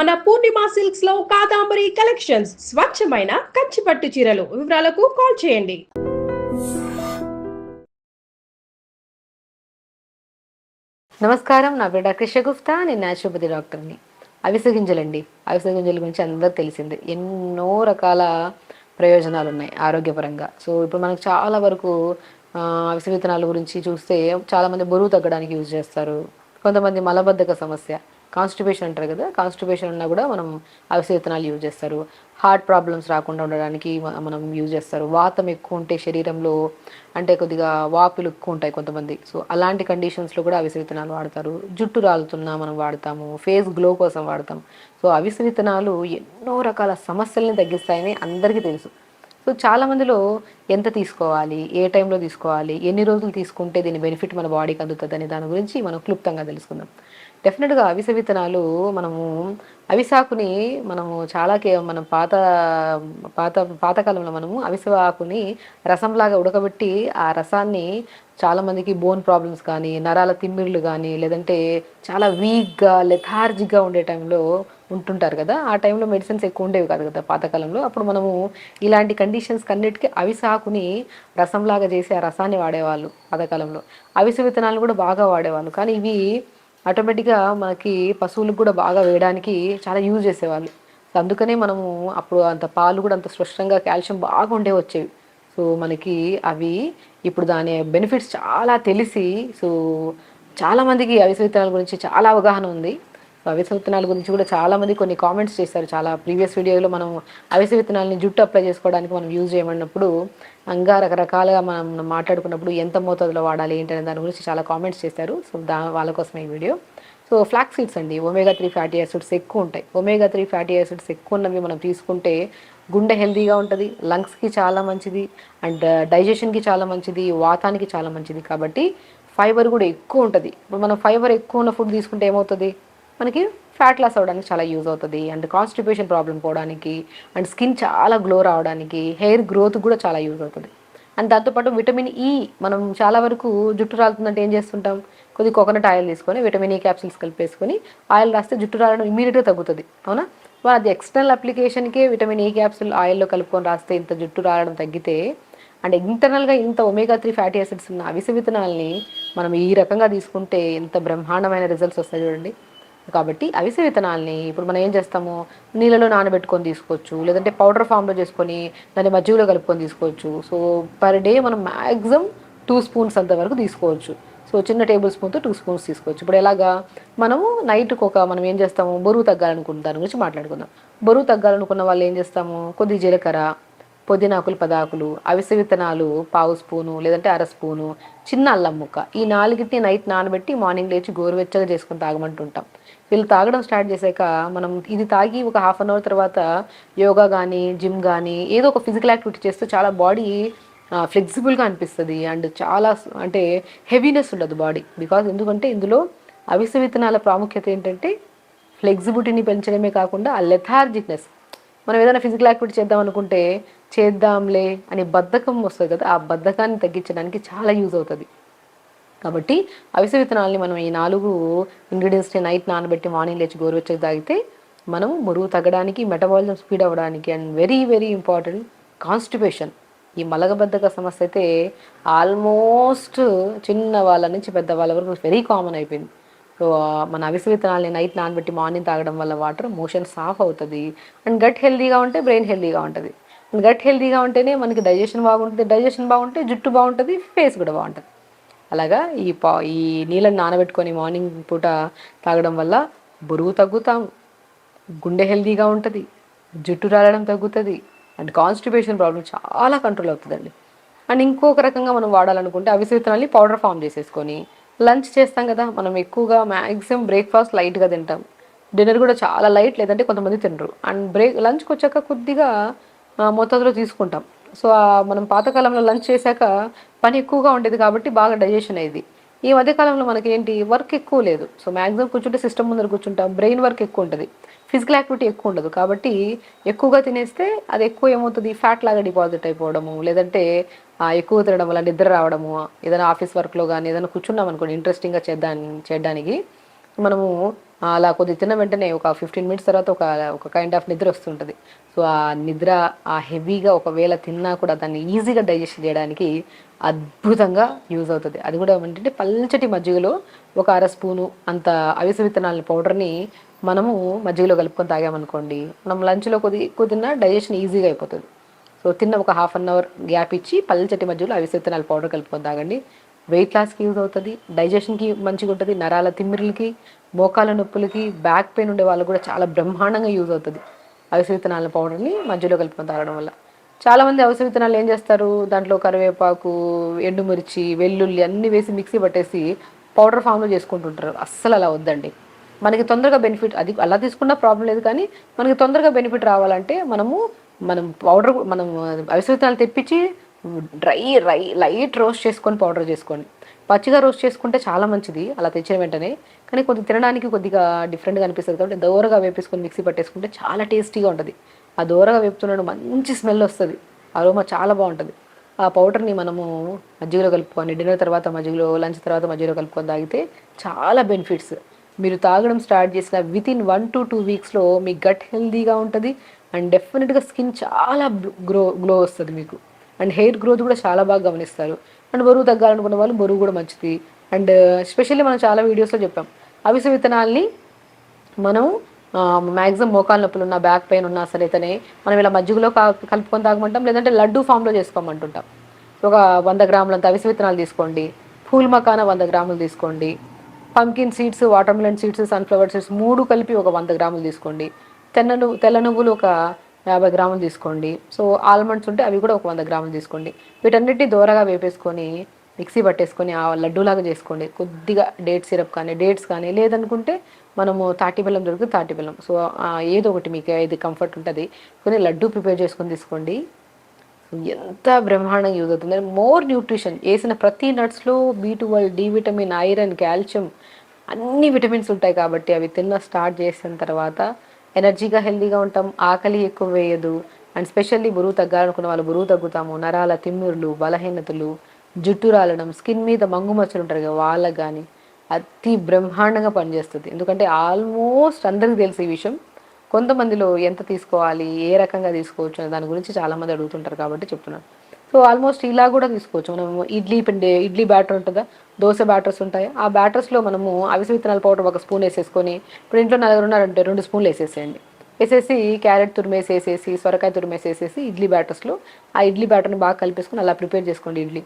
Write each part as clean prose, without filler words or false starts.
మన పూర్ణిమ సిల్క్స్ లో కాదాంబరి కలెక్షన్స్ స్వచ్ఛమైన కంచి పట్టు చీరలు. వివరాలకు కాల్ చేయండి. నమస్కారం, నా పేరు డాక్టర్ షగుఫ్తా. నేను న్యాచురోపతి డాక్టర్ని. అవిసె గింజలండి. అవిసె గింజల గురించి అందరూ తెలిసిందే. ఎన్నో రకాల ప్రయోజనాలు ఉన్నాయి ఆరోగ్యపరంగా. సో ఇప్పుడు మనకు చాలా వరకు అవిసె విత్తనాల గురించి చూస్తే చాలామంది బరువు తగ్గడానికి యూజ్ చేస్తారు. కొంతమంది మలబద్ధక సమస్య, కాన్స్టిపేషన్ అంటారు కదా, కాన్స్టిపేషన్ ఉన్నా కూడా మనం అవిసె విత్తనాలు యూజ్ చేస్తారు. హార్ట్ ప్రాబ్లమ్స్ రాకుండా ఉండడానికి మనం యూజ్ చేస్తారు. వాతం ఎక్కువ ఉంటే శరీరంలో, అంటే కొద్దిగా వాపులు ఎక్కువ ఉంటాయి కొంతమంది, సో అలాంటి కండిషన్స్లో కూడా అవిసె విత్తనాలు వాడతారు. జుట్టు రాలుతున్నా మనం వాడతాము, ఫేస్ గ్లో కోసం వాడతాం. సో అవిసె విత్తనాలు ఎన్నో రకాల సమస్యల్ని తగ్గిస్తాయని అందరికీ తెలుసు. సో చాలామందిలో ఎంత తీసుకోవాలి, ఏ టైంలో తీసుకోవాలి, ఎన్ని రోజులు తీసుకుంటే దీని బెనిఫిట్ మన బాడీకి అందుతుంది అనే దాని గురించి మనం క్లుప్తంగా తెలుసుకుందాం. డెఫినెట్గా అవిసె విత్తనాలు, మనము అవిసాకుని మనము మనం పాత పాతకాలంలో మనము అవిసె ఆకుని రసంలాగా ఉడకబెట్టి ఆ రసాన్ని చాలామందికి బోన్ ప్రాబ్లమ్స్ కానీ, నరాల తిమ్మిర్లు కానీ, లేదంటే చాలా వీక్గా లెథార్జిక్గా ఉండే టైంలో ఉంటుంటారు కదా, ఆ టైంలో మెడిసిన్స్ ఎక్కువ ఉండేవి కాదు కదా పాతకాలంలో. అప్పుడు మనము ఇలాంటి కండిషన్స్ కన్నిటికీ అవిసె ఆకుని రసంలాగా చేసి ఆ రసాన్ని వాడేవాళ్ళు పాతకాలంలో. అవిసె విత్తనాలు కూడా బాగా వాడేవాళ్ళు, కానీ ఇవి ఆటోమేటిక్గా మనకి పశువులకు కూడా బాగా వేయడానికి చాలా యూజ్ చేసేవాళ్ళు. అందుకనే మనము అప్పుడు అంత పాలు కూడా అంత స్పష్టంగా కాల్షియం బాగా ఉండే వచ్చేవి. సో మనకి అవి ఇప్పుడు దాని బెనిఫిట్స్ చాలా తెలిసి, సో చాలామందికి అవిసె విత్తనాల గురించి చాలా అవగాహన ఉంది. అవిసె విత్తనాల గురించి కూడా చాలామంది కొన్ని కామెంట్స్ చేశారు. చాలా ప్రీవియస్ వీడియోలో మనం అవిసె విత్తనాలని జుట్టు అప్లై చేసుకోవడానికి మనం యూజ్ చేయమన్నప్పుడు ఇంకా రకరకాలుగా మనం మాట్లాడుకున్నప్పుడు ఎంత మోతాదులో వాడాలి ఏంటనే దాని గురించి చాలా కామెంట్స్ చేశారు. సో వాళ్ళ కోసమే ఈ వీడియో. సో ఫ్లాక్స్ సీడ్స్ అండి, ఒమేగా 3 ఫ్యాటీ యాసిడ్స్ ఎక్కువ ఉంటాయి. ఒమేగా 3 ఫ్యాటీ యాసిడ్స్ ఎక్కువ ఉన్నవి మనం తీసుకుంటే గుండె హెల్తీగా ఉంటుంది, లంగ్స్కి చాలా మంచిది, అండ్ డైజెషన్కి చాలా మంచిది, వాతానికి చాలా మంచిది. కాబట్టి ఫైబర్ కూడా ఎక్కువ ఉంటుంది. ఇప్పుడు మనం ఫైబర్ ఎక్కువ ఉన్న ఫుడ్ తీసుకుంటే ఏమవుతుంది, మనకి ఫ్యాట్ లాస్ అవ్వడానికి చాలా యూజ్ అవుతుంది, అండ్ కాన్స్టిపేషన్ ప్రాబ్లం పోవడానికి, అండ్ స్కిన్ చాలా గ్లో రావడానికి, హెయిర్ గ్రోత్ కూడా చాలా యూజ్ అవుతుంది. అండ్ దాంతోపాటు విటమిన్ ఈ, మనం చాలా వరకు జుట్టు రాలుతుందంటే ఏం చేస్తుంటాం, కొద్ది కోకోనట్ ఆయిల్ తీసుకొని విటమిన్ ఈ క్యాప్సిల్స్ కలిపేసుకొని ఆయిల్ రాస్తే జుట్టు రాలడం ఇమీడియట్గా తగ్గుతుంది, అవునా. అది ఎక్స్టర్నల్ అప్లికేషన్కే విటమిన్ ఈ క్యాప్సిల్ ఆయిల్లో కలుపుకొని రాస్తే ఇంత జుట్టు రాలడం తగ్గితే, అండ్ ఇంటర్నల్గా ఇంత ఒమేగా 3 ఫ్యాటీ యాసిడ్స్ ఉన్న అవిసె విత్తనాలని మనం ఈ రకంగా తీసుకుంటే ఎంత బ్రహ్మాండమైన రిజల్ట్స్ వస్తాయి చూడండి. కాబట్టి అవిసె విత్తనాలని ఇప్పుడు మనం ఏం చేస్తాము, నీళ్ళలో నానబెట్టుకొని తీసుకోవచ్చు, లేదంటే పౌడర్ ఫామ్లో చేసుకొని దాన్ని మజ్జిగలో కలుపుకొని తీసుకోవచ్చు. సో పర్ డే మనం మ్యాక్సిమం 2 స్పూన్స్ అంతవరకు తీసుకోవచ్చు. సో చిన్న టేబుల్ స్పూన్తో 2 స్పూన్స్ తీసుకోవచ్చు. ఇప్పుడు ఎలాగా, మనము నైట్కి మనం ఏం చేస్తాము, బరువు తగ్గాలనుకున్న దాని గురించి మాట్లాడుకుందాం. బరువు తగ్గాలనుకున్న వాళ్ళు ఏం చేస్తాము, కొద్ది జీలకర్ర, పుదీనాకులు 10 ఆకులు, అవిసె విత్తనాలు 1/2 స్పూను లేదంటే 1/2 స్పూను, చిన్న అల్లం ముక్క, ఈ 4టిని నైట్ నానబెట్టి మార్నింగ్ లేచి గోరువెచ్చగా చేసుకుని తాగమంటుంటాం. వీళ్ళు తాగడం స్టార్ట్ చేశాక మనం ఇది తాగి ఒక హాఫ్ అన్ అవర్ తర్వాత యోగా కానీ, జిమ్ కానీ ఏదో ఒక ఫిజికల్ యాక్టివిటీ చేస్తే చాలా బాడీ ఫ్లెక్సిబుల్గా అనిపిస్తుంది, అండ్ చాలా అంటే హెవీనెస్ ఉండదు బాడీ. బికాజ్ ఎందుకంటే ఇందులో అవిసె విత్తనాల ప్రాముఖ్యత ఏంటంటే ఫ్లెక్సిబిలిటీని పెంచడమే కాకుండా ఆ లెథార్జిక్నెస్, మనం ఏదైనా ఫిజికల్ యాక్టివిటీ చేద్దాం అనుకుంటే చేద్దాంలే అని బద్ధకం వస్తుంది కదా, ఆ బద్ధకాన్ని తగ్గించడానికి చాలా యూజ్ అవుతుంది. కాబట్టి అవిసె విత్తనాలని మనం ఈ 4 ఇంగ్రీడియంట్స్ని నైట్ నానబెట్టి మార్నింగ్ లేచి గోరువెచ్చగా తాగితే మనం బరువు తగ్గడానికి, మెటబాలిజం స్పీడ్ అవ్వడానికి, and very very important constipation, ఈ మలబద్ధక సమస్య అయితే ఆల్మోస్ట్ చిన్న వాళ్ళ నుంచి పెద్ద వాళ్ళ వరకు వెరీ కామన్ అయిపోయింది. సో మన అవిసె విత్తనాలని నైట్ నానబెట్టి మార్నింగ్ తాగడం వల్ల వాటర్ మోషన్ సాఫ్ అవుతుంది, అండ్ గట్ హెల్తీగా ఉంటే బ్రెయిన్ హెల్తీగా ఉంటుంది. గట్ హెల్తీగా ఉంటేనే మనకి డైజెషన్ బాగుంటుంది, డైజెషన్ బాగుంటే జుట్టు బాగుంటుంది, ఫేస్ కూడా బాగుంటుంది. అలాగా ఈ నీళ్ళని నానబెట్టుకొని మార్నింగ్ పూట తాగడం వల్ల బరువు తగ్గుతాం, గుండె హెల్తీగా ఉంటుంది, జుట్టు రాలడం తగ్గుతుంది, అండ్ కాన్స్టిపేషన్ ప్రాబ్లం చాలా కంట్రోల్ అవుతుందండి. అండ్ ఇంకొక రకంగా మనం వాడాలనుకుంటే అవిసె విత్తనాల్ని పౌడర్ ఫామ్ చేసేసుకొని లంచ్ చేస్తాం కదా, మనం ఎక్కువగా మ్యాక్సిమం బ్రేక్ఫాస్ట్ లైట్గా తింటాం, డిన్నర్ కూడా చాలా లైట్, లేదంటే కొంతమంది తినరు, అండ్ లంచ్కి వచ్చాక కొద్దిగా మోతాదులో తీసుకుంటాం. సో మనం పాతకాలంలో లంచ్ చేశాక పని ఎక్కువగా ఉండేది కాబట్టి బాగా డైజెషన్ అయ్యేది. ఈ మధ్యకాలంలో మనకి ఏంటి, వర్క్ ఎక్కువ లేదు, సో మ్యాక్సిమం కూర్చుంటే సిస్టమ్ ముందర కూర్చుంటాం, బ్రెయిన్ వర్క్ ఎక్కువ ఉంటుంది, ఫిజికల్ యాక్టివిటీ ఎక్కువ ఉండదు. కాబట్టి ఎక్కువగా తినేస్తే అది ఎక్కువ ఏమవుతుంది, ఫ్యాట్ లాగా డిపాజిట్ అయిపోవడము, లేదంటే ఎక్కువ తినడం వల్ల నిద్ర రావడము, ఏదైనా ఆఫీస్ వర్క్లో కానీ ఏదైనా కూర్చున్నాం అనుకోండి ఇంట్రెస్టింగ్గా చేయడానికి మనము అలా కొద్దిగా తిన్న వెంటనే ఒక 15 మినిట్స్ తర్వాత ఒక కైండ్ ఆఫ్ నిద్ర వస్తుంటుంది. సో ఆ నిద్ర ఆ హెవీగా ఒకవేళ తిన్నా కూడా దాన్ని ఈజీగా డైజెస్ట్ చేయడానికి అద్భుతంగా యూజ్ అవుతుంది. అది కూడా ఏంటంటే పల్చటి మజ్జిగలో ఒక అర స్పూను అంత అవిసె విత్తనాల పౌడర్ని మనము మజ్జిగలో కలుపుకొని తాగామనుకోండి, మనం లంచ్లో కొద్దిగా డైజెషన్ ఈజీగా అయిపోతుంది. సో తిన్న ఒక హాఫ్ అన్ అవర్ గ్యాప్ ఇచ్చి పల్చటి మధ్యలో అవిసె విత్తనాల పౌడర్ కలుపుకొని తాగండి. వెయిట్ లాస్కి యూజ్ అవుతుంది, డైజెషన్కి మంచిగా ఉంటుంది, నరాల తిమ్మిర్లకి, మోకాల నొప్పులకి, బ్యాక్ పెయిన్ ఉండే వాళ్ళకి కూడా చాలా బ్రహ్మాండంగా యూజ్ అవుతుంది అవిసె విత్తనాల పౌడర్ని మధ్యలో కలుపుకొని తాగడం వల్ల. చాలామంది అవిసె విత్తనాలు ఏం చేస్తారు, దాంట్లో కరివేపాకు, ఎండుమిర్చి, వెల్లుల్లి అన్నీ వేసి మిక్సీ పట్టేసి పౌడర్ ఫామ్లో చేసుకుంటుంటారు. అస్సలు అలా వద్దండి. మనకి తొందరగా బెనిఫిట్, అది అలా తీసుకున్నా ప్రాబ్లం లేదు, కానీ మనకి తొందరగా బెనిఫిట్ రావాలంటే మనం అవిసె విత్తనాలు తెప్పించి లైట్ రోస్ట్ చేసుకొని పౌడర్ చేసుకోండి. పచ్చిగా రోస్ట్ చేసుకుంటే చాలా మంచిది అలా తెచ్చిన వెంటనే, కానీ తినడానికి కొద్దిగా డిఫరెంట్గా అనిపిస్తుంది కాబట్టి దోరగా వేపేసుకొని మిక్సీ పట్టేసుకుంటే చాలా టేస్టీగా ఉంటుంది. ఆ దోరగా వేపుతున్నాడు మంచి స్మెల్ వస్తుంది, అరోమా చాలా బాగుంటుంది. ఆ పౌడర్ని మనము మజ్జిగలో కలుపుకొని డిన్నర్ తర్వాత మజ్జిగలో, లంచ్ తర్వాత మజ్జిగలో కలుపుకొని తాగితే చాలా బెనిఫిట్స్. మీరు తాగడం స్టార్ట్ చేసిన వితిన్ 1 to 2 వీక్స్లో మీ గట్ హెల్దీగా ఉంటుంది అండ్ డెఫినెట్గా స్కిన్ చాలా గ్లో వస్తుంది మీకు. అండ్ హెయిర్ గ్రోత్ కూడా చాలా బాగా గమనిస్తారు. అండ్ బరువు తగ్గాలనుకున్న వాళ్ళు బరువు కూడా మంచిది. అండ్ స్పెషల్లీ మనం చాలా వీడియోస్లో చెప్పాం, అవిసె విత్తనాల్ని మనం మ్యాక్సిమం మోకాలు నొప్పులు ఉన్నా, బ్యాక్ పెయిన్ ఉన్నా సరేతనే మనం ఇలా మజ్జిగలో కలుపుకొని తాగమంటాం, లేదంటే లడ్డూ ఫామ్లో చేసుకోమంటుంటాం. ఒక 100 గ్రాములంత అవిసె విత్తనాలు తీసుకోండి, పూల్ మకానా 100 గ్రాములు తీసుకోండి, pumpkin seeds, water melon seeds, sunflower seeds 3 కలిపి ఒక 100 గ్రాములు తీసుకోండి, తెల్ల నువ్వులు ఒక 50 గ్రాములు తీసుకోండి. సో ఆల్మండ్స్ ఉంటే అవి కూడా ఒక 100 గ్రాములు తీసుకోండి. వీటన్నిటిని దోరగా వేపేసుకొని మిక్సీ పట్టేసుకొని ఆ లడ్డూలాగా చేసుకోండి. కొద్దిగా డేట్స్ కానీ లేదనుకుంటే మనము తాటి బెల్లం దొరుకుతుంది, తాటి బెల్లం. సో ఏదో ఒకటి మీకు ఏది కంఫర్ట్ ఉంటుంది కొన్ని లడ్డూ ప్రిపేర్ చేసుకొని తీసుకోండి. ఎంత బ్రహ్మాండంగా యూజ్ అవుతుంది. మోర్ న్యూట్రిషన్ వేసిన ప్రతి నట్స్లో B12, D vitamin, iron, calcium అన్ని విటమిన్స్ ఉంటాయి కాబట్టి అవి స్టార్ట్ చేసిన తర్వాత ఎనర్జీగా హెల్దీగా ఉంటాం, ఆకలి ఎక్కువ వేయదు. అండ్ స్పెషల్లీ బరువు తగ్గాలనుకున్న వాళ్ళు బరువు తగ్గుతాము. నరాల తిమ్మిర్లు, బలహీనతలు, జుట్టు రాలడం, స్కిన్ మీద మంగు మచ్చలు ఉంటారు కదా వాళ్ళకి కానీ అతి బ్రహ్మాండంగా పనిచేస్తుంది. ఎందుకంటే ఆల్మోస్ట్ అందరికీ తెలిసే ఈ విషయం. కొంతమందిలో ఎంత తీసుకోవాలి, ఏ రకంగా తీసుకోవచ్చు అనే దాని గురించి చాలామంది అడుగుతుంటారు కాబట్టి చెప్తున్నాను. సో ఆల్మోస్ట్ ఇలా కూడా తీసుకోవచ్చు. మనం ఇడ్లీ బ్యాటర్ ఉంటుందా, దోశ బ్యాటర్స్ ఉంటాయి, ఆ బ్యాటర్స్లో మనము అవిసె విత్తనాల పౌడర్ 1 స్పూన్ వేసేసుకొని, ఇప్పుడు ఇంట్లో 4 ఉన్నారంటే 2 స్పూన్లు వేసేసేయండి. వేసేసి క్యారెట్ తురిమేసేసేసి, సొరకాయ తురిమేసేసేసి ఇడ్లీ బ్యాటర్స్లో ఆ ఇడ్లీ బ్యాటర్ని బాగా కలిపేసుకొని అలా ప్రిపేర్ చేసుకోండి ఇడ్లీ.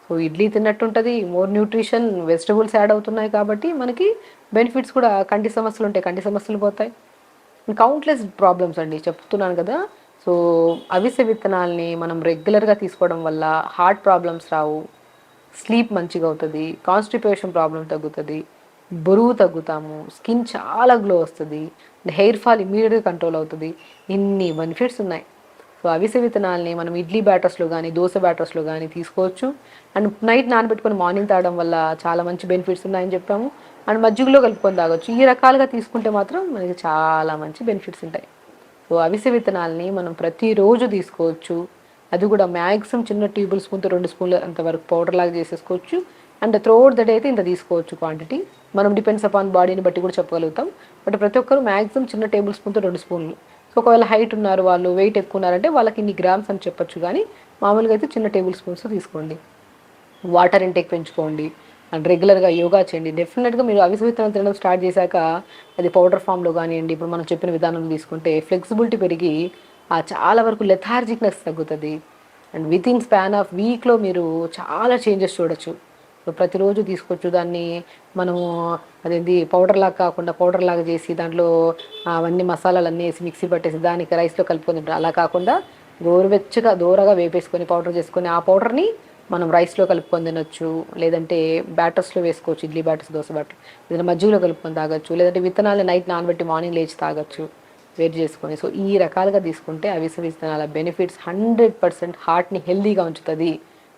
సో ఇడ్లీ తిన్నట్టు ఉంటుంది, మోర్ న్యూట్రిషన్, వెజిటబుల్స్ యాడ్ అవుతున్నాయి కాబట్టి మనకి బెనిఫిట్స్ కూడా. కంటి సమస్యలు ఉంటాయి, కంటి సమస్యలు పోతాయి. కౌంట్లెస్ ప్రాబ్లమ్స్ అండి చెప్తున్నాను కదా. సో అవిసె విత్తనాల్ని మనం రెగ్యులర్గా తీసుకోవడం వల్ల హార్ట్ ప్రాబ్లమ్స్ రావు, స్లీప్ మంచిగా అవుతుంది, కాన్స్టిపేషన్ ప్రాబ్లం తగ్గుతుంది, బరువు తగ్గుతాము, స్కిన్ చాలా గ్లో వస్తుంది, హెయిర్ ఫాల్ ఇమీడియట్గా కంట్రోల్ అవుతుంది. ఇన్ని బెనిఫిట్స్ ఉన్నాయి. సో అవిసె విత్తనాల్ని మనం ఇడ్లీ బ్యాటర్స్లో కానీ, దోశ బ్యాటర్స్లో కానీ తీసుకోవచ్చు. అండ్ నైట్ నానబెట్టుకొని మార్నింగ్ తాగడం వల్ల చాలా మంచి బెనిఫిట్స్ ఉన్నాయని చెప్పాము. అండ్ మజ్జిగలో కలుపుకొని తాగొచ్చు. ఈ రకాలుగా తీసుకుంటే మాత్రం మనకి చాలా మంచి బెనిఫిట్స్ ఉంటాయి. సో అవిసె విత్తనాల్ని మనం ప్రతిరోజు తీసుకోవచ్చు. అది కూడా మ్యాక్సిమం చిన్న టేబుల్ స్పూన్తో 2 స్పూన్లు అంతవరకు పౌడర్ లాగా చేసేసుకోవచ్చు. అండ్ త్రూఅవుట్ ద డే అయితే ఇంత తీసుకోవచ్చు క్వాంటిటీ. మనం డిపెండ్స్ అపాన్ బాడీని బట్టి కూడా చెప్పగలుగుతాం. బట్ ప్రతి ఒక్కరు మ్యాక్సిమం చిన్న టేబుల్ స్పూన్తో 2 స్పూన్లు. సో ఒకవేళ హైట్ ఉన్నారు, వాళ్ళు వెయిట్ ఎక్కువ ఉన్నారంటే వాళ్ళకి ఇన్ని గ్రామ్స్ అని చెప్పొచ్చు, కానీ మామూలుగా అయితే చిన్న టేబుల్ స్పూన్స్ తీసుకోండి. వాటర్ ఇంటేక్ పెంచుకోండి అండ్ రెగ్యులర్గా యోగా చేయండి. డెఫినెట్గా మీరు అవిసె విత్తనాలు తినడం స్టార్ట్ చేశాక అది పౌడర్ ఫామ్లో కానివ్వండి, ఇప్పుడు మనం చెప్పిన విధానం తీసుకుంటే ఫ్లెక్సిబిలిటీ పెరిగి చాలా వరకు లెథార్జిక్నెస్ తగ్గుతుంది. అండ్ వితిన్ స్పాన్ ఆఫ్ వీక్లో మీరు చాలా చేంజెస్ చూడొచ్చు. సో ప్రతిరోజు తీసుకోవచ్చు. దాన్ని మనము పౌడర్ లాగా కాకుండా పౌడర్ లాగా చేసి దాంట్లో అవన్నీ మసాలాలన్నీ వేసి మిక్సీ పట్టేసి దానికి రైస్లో కలుపుకొని తింటారు. అలా కాకుండా గోరువెచ్చగా దూరగా వేపేసుకొని పౌడర్ చేసుకొని ఆ పౌడర్ని మనం రైస్లో కలుపుకొని తినొచ్చు, లేదంటే బ్యాటర్స్లో వేసుకోవచ్చు, ఇడ్లీ బ్యాటర్స్, దోశ బ్యాటర్, లేదంటే మజ్జిగలో కలుపుకొని తాగొచ్చు, లేదంటే విత్తనాలు నైట్ నానబెట్టి మార్నింగ్ లేచి తాగొచ్చు వేడి చేసుకొని. సో ఈ రకాలుగా తీసుకుంటే అవిసె విత్తనాల బెనిఫిట్స్ 100% హార్ట్ని హెల్దీగా ఉంచుతుంది,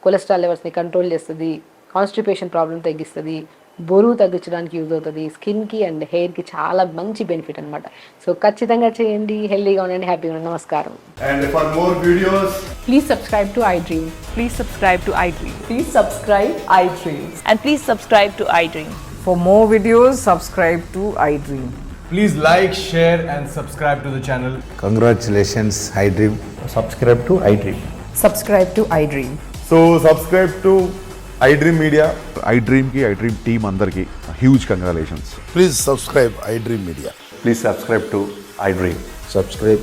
కొలెస్ట్రాల్ లెవెల్స్ని కంట్రోల్ చేస్తుంది, కాన్స్టిపేషన్ ప్రాబ్లం తగ్గిస్తుంది, బరువు తగ్గించడానికి యూజ్ అవుతుంది, స్కిన్కి అండ్ హెయిర్కి చాలా మంచి బెనిఫిట్ అనమాట. సో ఖచ్చితంగా చేయండి, హెల్దీగా ఉండండి, హ్యాపీగా ఉండండి. నమస్కారం. And for more videos, Please subscribe to iDream. Please subscribe to iDream. Please subscribe iDream. And please subscribe to iDream. For more videos, subscribe to iDream. Please like, share, and subscribe to the channel. Congratulations, iDream. Subscribe to iDream. Subscribe to iDream. So subscribe to iDream Media. iDream ki iDream team అందరికి huge congratulations. Please subscribe iDream Media. Please subscribe to iDream. Subscribe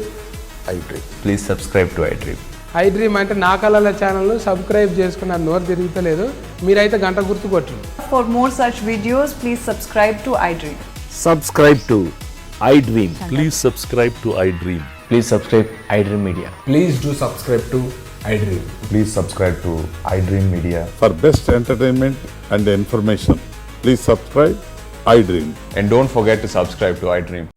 iDream. Please subscribe to iDream. iDream అంటే నా కళల channel subscribe చేసుకున్న నోరు తిరుగుతలేదు, మీరైతే గంట గుర్తు కొట్టండి. For more such videos, please subscribe to iDream. Subscribe to iDream. Please subscribe to iDream. Please subscribe iDream Media. Please do subscribe to iDream. Please subscribe to iDream Media. For best entertainment and information, please subscribe iDream. And don't forget to subscribe to iDream.